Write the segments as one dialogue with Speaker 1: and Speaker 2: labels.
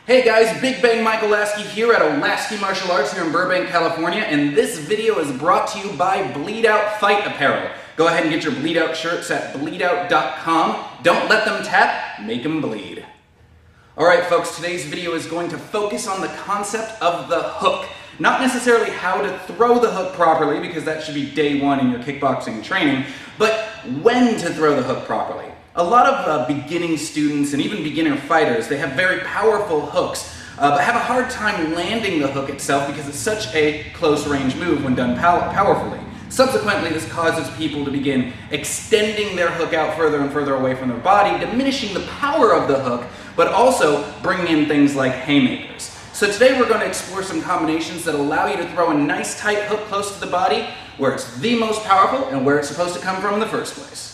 Speaker 1: Hey guys, Big Bang Michael Lasky here at OLaskey Martial Arts here in Burbank, California, and this video is brought to you by Bleed Out Fight Apparel. Go ahead and get your Bleed Out shirts at bleedout.com. Don't let them tap, make them bleed. Alright folks, today's video is going to focus on the concept of the hook. Not necessarily how to throw the hook properly, because that should be day one in your kickboxing training, but when to throw the hook properly. A lot of beginning students and even beginner fighters, they have very powerful hooks, but have a hard time landing the hook itself because it's such a close range move when done powerfully. Subsequently, this causes people to begin extending their hook out further and further away from their body, diminishing the power of the hook, but also bringing in things like haymakers. So today we're going to explore some combinations that allow you to throw a nice tight hook close to the body, where it's the most powerful and where it's supposed to come from in the first place.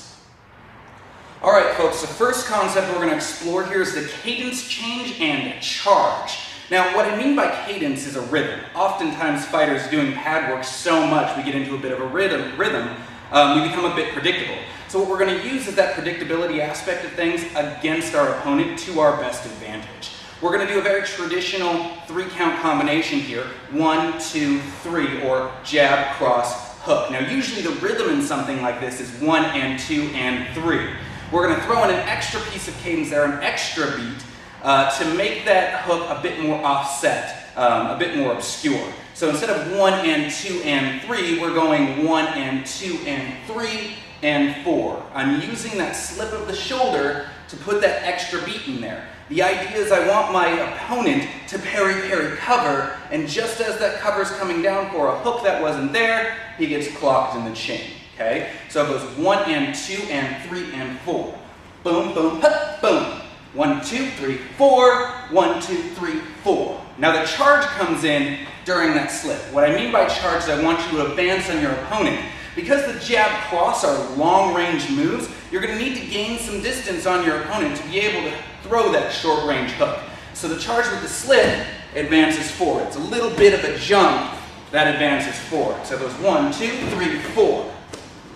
Speaker 1: Alright folks, the first concept we're going to explore here is the cadence change and charge. Now what I mean by cadence is a rhythm. Oftentimes fighters doing pad work so much we get into a bit of a rhythm, we become a bit predictable. So what we're going to use is that predictability aspect of things against our opponent to our best advantage. We're going to do a very traditional 3-count combination here, 1, 2, 3, or jab, cross, hook. Now usually the rhythm in something like this is 1 and 2 and 3. We're going to throw in an extra piece of cadence there, an extra beat, to make that hook a bit more offset, a bit more obscure. So instead of 1 and 2 and 3, we're going 1 and 2 and 3 and 4. I'm using that slip of the shoulder to put that extra beat in there. The idea is I want my opponent to parry cover, and just as that cover's coming down for a hook that wasn't there, he gets clocked in the chin. Okay? So it goes 1 and 2 and 3 and 4. Boom, boom, hut, boom. 1, 2, 3, 4. 1, 2, 3, 4. Now the charge comes in during that slip. What I mean by charge is I want you to advance on your opponent. Because the jab cross are long range moves, you're going to need to gain some distance on your opponent to be able to throw that short range hook. So the charge with the slip advances forward. It's a little bit of a jump that advances forward. So it goes 1, 2, 3, 4.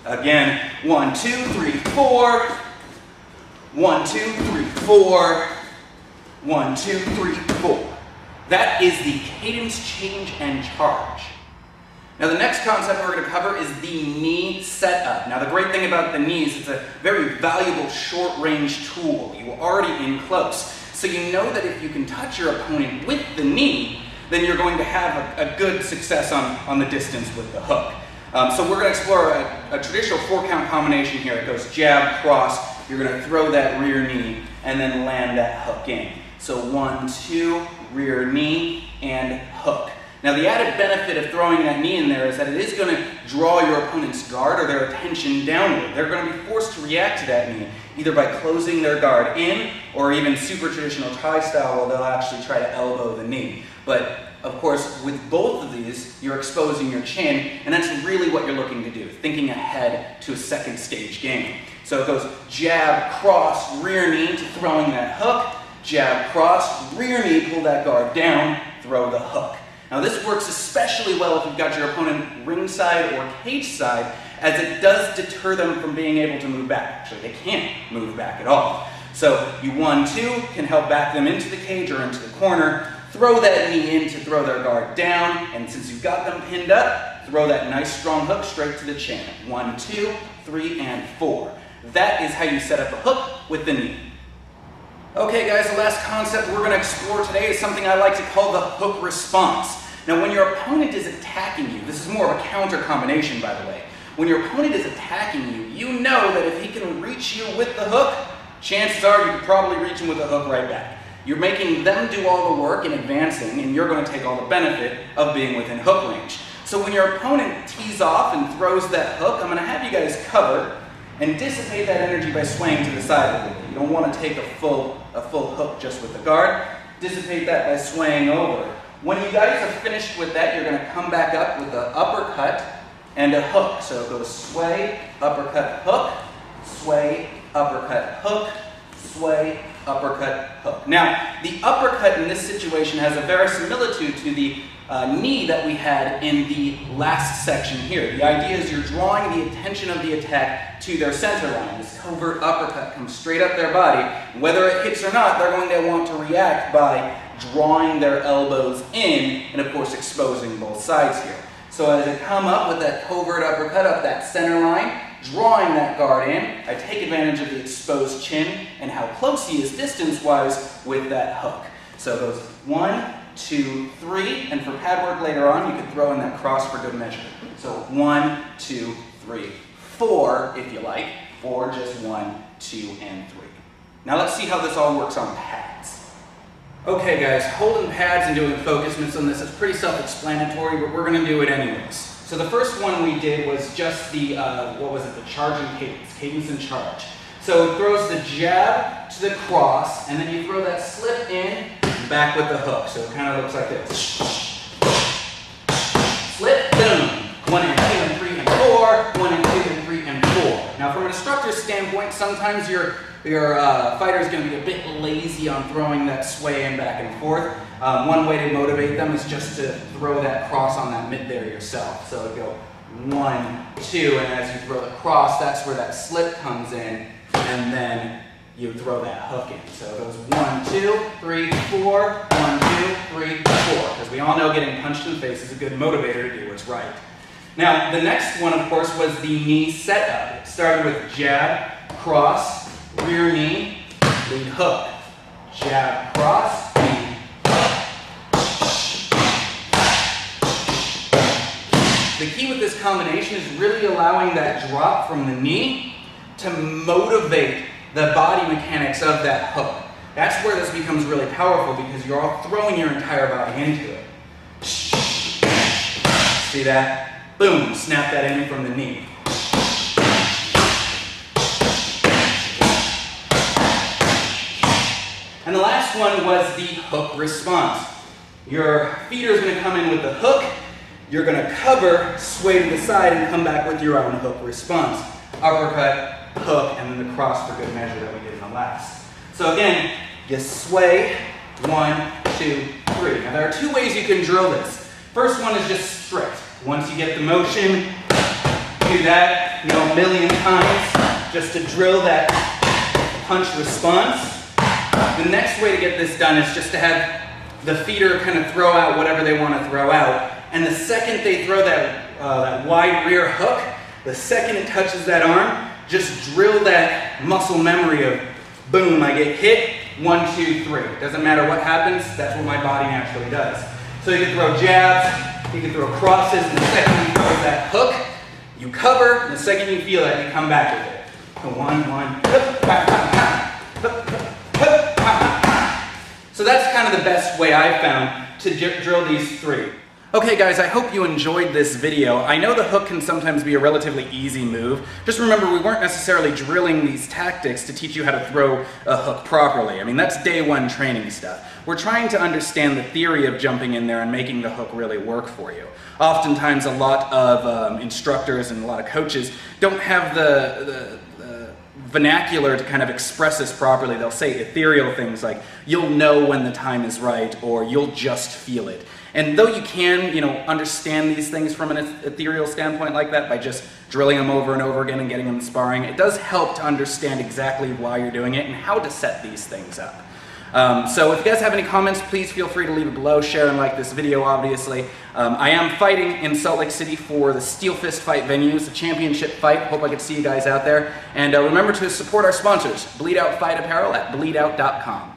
Speaker 1: Again, 1, 2, 3, 4. 1, 2, 3, 4. 1, 2, 3, 4. That is the cadence change and charge. Now the next concept we're going to cover is the knee setup. Now the great thing about the knees, it's a very valuable short range tool. You're already in close. So you know that if you can touch your opponent with the knee, then you're going to have a good success on the distance with the hook. So we're going to explore a traditional 4-count combination here. It goes jab, cross, you're going to throw that rear knee, and then land that hook in. So 1, 2, rear knee, and hook. Now the added benefit of throwing that knee in there is that it is going to draw your opponent's guard or their attention downward. They're going to be forced to react to that knee, either by closing their guard in, or even super traditional Thai style where they'll actually try to elbow the knee. But of course, with both of these, you're exposing your chin, and that's really what you're looking to do, thinking ahead to a second stage game. So it goes jab, cross, rear knee to throwing that hook, jab, cross, rear knee, pull that guard down, throw the hook. Now this works especially well if you've got your opponent ringside or cage side, as it does deter them from being able to move back. Actually, they can't move back at all. So you 1, 2 can help back them into the cage or into the corner, throw that knee in to throw their guard down, and since you've got them pinned up, throw that nice strong hook straight to the chin. 1, 2, 3, and 4. That is how you set up a hook with the knee. Okay guys, the last concept we're going to explore today is something I like to call the hook response. Now when your opponent is attacking you, this is more of a counter combination by the way, when your opponent is attacking you, you know that if he can reach you with the hook, chances are you could probably reach him with the hook right back. You're making them do all the work in advancing, and you're going to take all the benefit of being within hook range. So when your opponent tees off and throws that hook, I'm going to have you guys cover and dissipate that energy by swaying to the side a little bit. You don't want to take a full hook just with the guard. Dissipate that by swaying over. When you guys are finished with that, you're going to come back up with an uppercut and a hook. So it goes sway, uppercut, hook, sway, uppercut, hook, sway, uppercut, hook. Now, the uppercut in this situation has a verisimilitude to the knee that we had in the last section here. The idea is you're drawing the attention of the attack to their center line. This covert uppercut comes straight up their body. Whether it hits or not, they're going to want to react by drawing their elbows in and, of course, exposing both sides here. So as I come up with that covert uppercut up that center line, drawing that guard in, I take advantage of the exposed chin and how close he is distance-wise with that hook. So it goes 1, 2, 3, and for pad work later on, you could throw in that cross for good measure. So 1, 2, 3, 4, if you like, or just 1, 2, and 3. Now let's see how this all works on pads. Okay guys, holding pads and doing focus mitts on this is pretty self-explanatory, but we're going to do it anyways. So the first one we did was just the, the charging cadence and charge. So it throws the jab to the cross, and then you throw that slip in, back with the hook. So it kind of looks like this. Slip, boom. 1 and 2 and 3 and 4. 1 and 2 and 3 and 4. Now from an instructor's standpoint, sometimes your fighter is going to be a bit lazy on throwing that sway in back and forth. One way to motivate them is just to throw that cross on that mitt there yourself. So it'll go 1, 2, and as you throw the cross, that's where that slip comes in, and then you throw that hook in. So it goes 1, 2, 3, 4, 1, 2, 3, 4. Because we all know getting punched in the face is a good motivator to do what's right. Now, the next one, of course, was the knee setup. It started with jab, cross, rear knee, lead hook. Jab, cross, lead hook. The key with this combination is really allowing that drop from the knee to motivate the body mechanics of that hook. That's where this becomes really powerful because you're all throwing your entire body into it. See that? Boom, snap that in from the knee. And the last one was the hook response. Your feeder is going to come in with the hook, you're going to cover, sway to the side, and come back with your own hook response. Uppercut, hook, and then the cross for good measure that we did in the last. So again, you sway, 1, 2, 3. Now there are 2 ways you can drill this. First one is just strict. Once you get the motion, do that, a million times, just to drill that punch response. The next way to get this done is just to have the feeder kind of throw out whatever they want to throw out. And the second they throw that wide rear hook, the second it touches that arm, just drill that muscle memory of, boom, I get hit, 1, 2, 3. Doesn't matter what happens, that's what my body naturally does. So you can throw jabs, you can throw crosses, and the second you throw that hook, you cover, and the second you feel that, you come back with it. So 1, 1, so that's kind of the best way I've found to drill these 3. Okay guys, I hope you enjoyed this video. I know the hook can sometimes be a relatively easy move. Just remember, we weren't necessarily drilling these tactics to teach you how to throw a hook properly. I mean, that's day 1 training stuff. We're trying to understand the theory of jumping in there and making the hook really work for you. Oftentimes, a lot of instructors and a lot of coaches don't have the vernacular to kind of express this properly. They'll say ethereal things like, you'll know when the time is right, or you'll just feel it. And though you can, understand these things from an ethereal standpoint like that by just drilling them over and over again and getting them sparring, it does help to understand exactly why you're doing it and how to set these things up. So if you guys have any comments, please feel free to leave it below, share and like this video, obviously. I am fighting in Salt Lake City for the Steel Fist fight venues, the championship fight. Hope I get to see you guys out there. And remember to support our sponsors, Bleed Out Fight Apparel at bleedout.com.